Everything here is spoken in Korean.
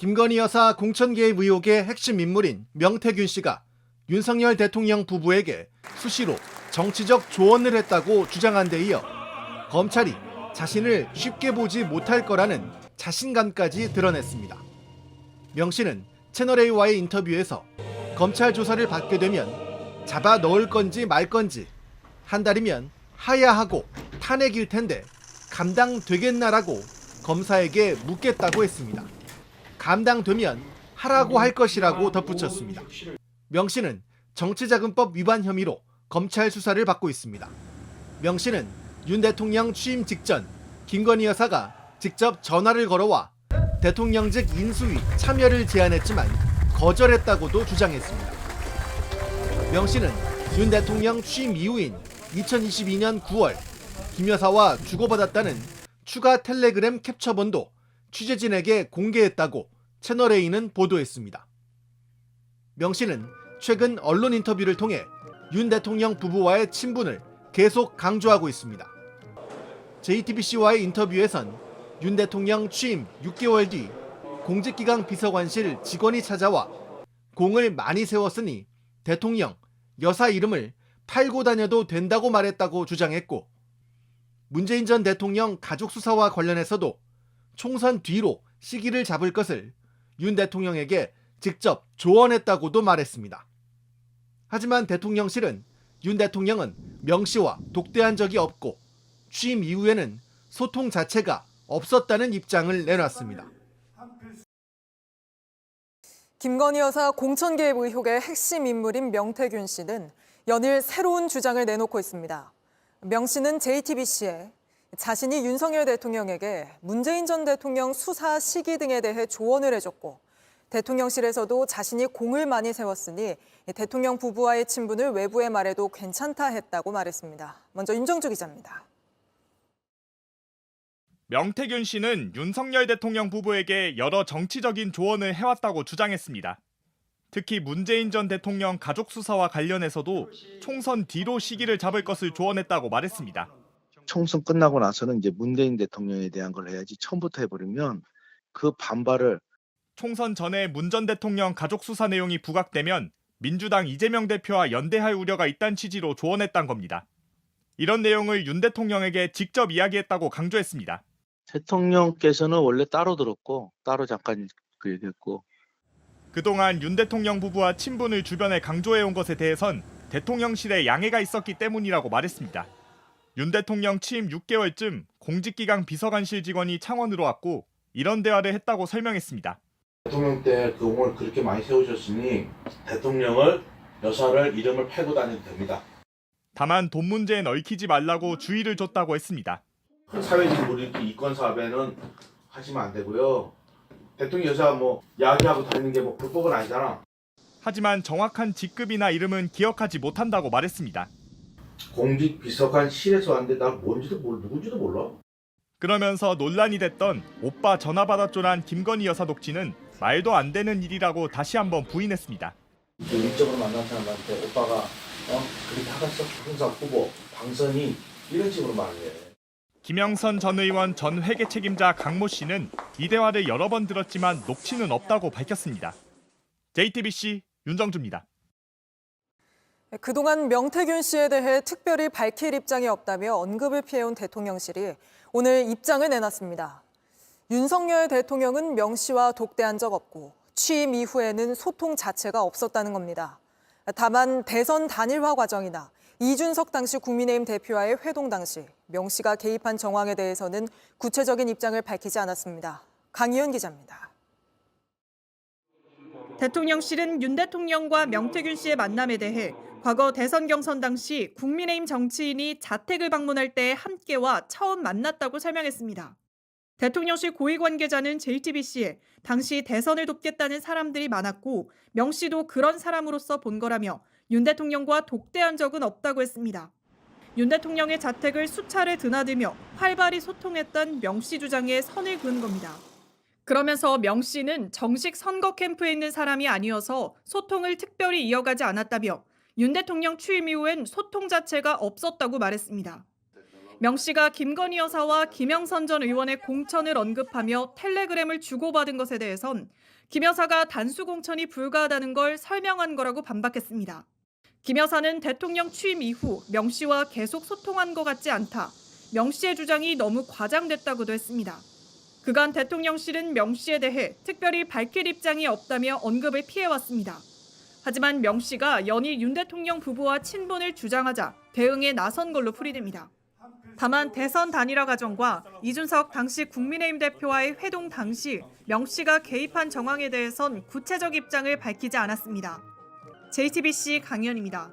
김건희 여사 공천 개입 의혹의 핵심 인물인 명태균 씨가 윤석열 대통령 부부에게 수시로 정치적 조언을 했다고 주장한 데 이어 검찰이 자신을 쉽게 보지 못할 거라는 자신감까지 드러냈습니다. 명 씨는 채널A와의 인터뷰에서 검찰 조사를 받게 되면 잡아 넣을 건지 말 건지 한 달이면 하야하고 탄핵일 텐데 감당되겠나라고 검사에게 묻겠다고 했습니다. 감당되면 하라고 할 것이라고 덧붙였습니다. 명 씨는 정치자금법 위반 혐의로 검찰 수사를 받고 있습니다. 명 씨는 윤 대통령 취임 직전 김건희 여사가 직접 전화를 걸어와 대통령직 인수위 참여를 제안했지만 거절했다고도 주장했습니다. 명 씨는 윤 대통령 취임 이후인 2022년 9월 김 여사와 주고받았다는 추가 텔레그램 캡처본도 취재진에게 공개했다고 채널A는 보도했습니다. 명 씨는 최근 언론 인터뷰를 통해 윤 대통령 부부와의 친분을 계속 강조하고 있습니다. JTBC와의 인터뷰에선 윤 대통령 취임 6개월 뒤 공직기강 비서관실 직원이 찾아와 공을 많이 세웠으니 대통령, 여사 이름을 팔고 다녀도 된다고 말했다고 주장했고, 문재인 전 대통령 가족 수사와 관련해서도 총선 뒤로 시기를 잡을 것을 윤 대통령에게 직접 조언했다고도 말했습니다. 하지만 대통령실은 윤 대통령은 명 씨와 독대한 적이 없고 취임 이후에는 소통 자체가 없었다는 입장을 내놨습니다. 김건희 여사 공천 개입 의혹의 핵심 인물인 명태균 씨는 연일 새로운 주장을 내놓고 있습니다. 명 씨는 JTBC에 자신이 윤석열 대통령에게 문재인 전 대통령 수사 시기 등에 대해 조언을 해줬고 대통령실에서도 자신이 공을 많이 세웠으니 대통령 부부와의 친분을 외부에 말해도 괜찮다 했다고 말했습니다. 먼저 윤정주 기자입니다. 명태균 씨는 윤석열 대통령 부부에게 여러 정치적인 조언을 해왔다고 주장했습니다. 특히 문재인 전 대통령 가족 수사와 관련해서도 총선 뒤로 시기를 잡을 것을 조언했다고 말했습니다. 총선 끝나고 나서는 이제 문재인 대통령에 대한 걸 해야지 처음부터 해버리면 그 반발을 총선 전에 문 전 대통령 가족 수사 내용이 부각되면 민주당 이재명 대표와 연대할 우려가 있다는 취지로 조언했던 겁니다. 이런 내용을 윤 대통령에게 직접 이야기했다고 강조했습니다. 대통령께서는 원래 따로 들었고 따로 잠깐 그 얘기했고 그동안 윤 대통령 부부와 친분을 주변에 강조해온 것에 대해선 대통령실에 양해가 있었기 때문이라고 말했습니다. 윤 대통령 취임 6개월쯤 공직기강 비서관실 직원이 창원으로 왔고 이런 대화를 했다고 설명했습니다. 대통령 때 그 공을 그렇게 많이 세우셨으니 대통령을 여사를 이름을 팔고 다녀도 됩니다. 다만 돈 문제엔 얽히지 말라고 주의를 줬다고 했습니다. 큰 사회적 우리 이권 사업에는 하시면 안 되고요. 대통령 여사 야기하고 다니는 게 불법은 아니잖아. 하지만 정확한 직급이나 이름은 기억하지 못한다고 말했습니다. 공직 비서관실에서 왔는데 나 누군지도 몰라. 그러면서 논란이 됐던 오빠 전화 받았죠란 김건희 여사 녹취는 말도 안 되는 일이라고 다시 한번 부인했습니다. 일적으로 만난 사람한테 오빠가 그렇게 하겠어? 항상 후보, 당선인 이런 식으로 말해. 김영선 전 의원 전 회계 책임자 강모 씨는 이 대화를 여러 번 들었지만 녹취는 없다고 밝혔습니다. JTBC 윤정주입니다. 그동안 명태균 씨에 대해 특별히 밝힐 입장이 없다며 언급을 피해온 대통령실이 오늘 입장을 내놨습니다. 윤석열 대통령은 명 씨와 독대한 적 없고 취임 이후에는 소통 자체가 없었다는 겁니다. 다만 대선 단일화 과정이나 이준석 당시 국민의힘 대표와의 회동 당시 명 씨가 개입한 정황에 대해서는 구체적인 입장을 밝히지 않았습니다. 강희연 기자입니다. 대통령실은 윤 대통령과 명태균 씨의 만남에 대해 과거 대선 경선 당시 국민의힘 정치인이 자택을 방문할 때 함께와 처음 만났다고 설명했습니다. 대통령실 고위 관계자는 JTBC에 당시 대선을 돕겠다는 사람들이 많았고 명 씨도 그런 사람으로서 본 거라며 윤 대통령과 독대한 적은 없다고 했습니다. 윤 대통령의 자택을 수차례 드나들며 활발히 소통했던 명 씨 주장에 선을 그은 겁니다. 그러면서 명 씨는 정식 선거 캠프에 있는 사람이 아니어서 소통을 특별히 이어가지 않았다며 윤 대통령 취임 이후엔 소통 자체가 없었다고 말했습니다. 명 씨가 김건희 여사와 김영선 전 의원의 공천을 언급하며 텔레그램을 주고받은 것에 대해선 김 여사가 단수 공천이 불가하다는 걸 설명한 거라고 반박했습니다. 김 여사는 대통령 취임 이후 명 씨와 계속 소통한 것 같지 않다. 명 씨의 주장이 너무 과장됐다고도 했습니다. 그간 대통령실은 명 씨에 대해 특별히 밝힐 입장이 없다며 언급을 피해왔습니다. 하지만 명 씨가 연일 윤 대통령 부부와 친분을 주장하자 대응에 나선 걸로 풀이됩니다. 다만 대선 단일화 과정과 이준석 당시 국민의힘 대표와의 회동 당시 명 씨가 개입한 정황에 대해선 구체적 입장을 밝히지 않았습니다. JTBC 강연입니다.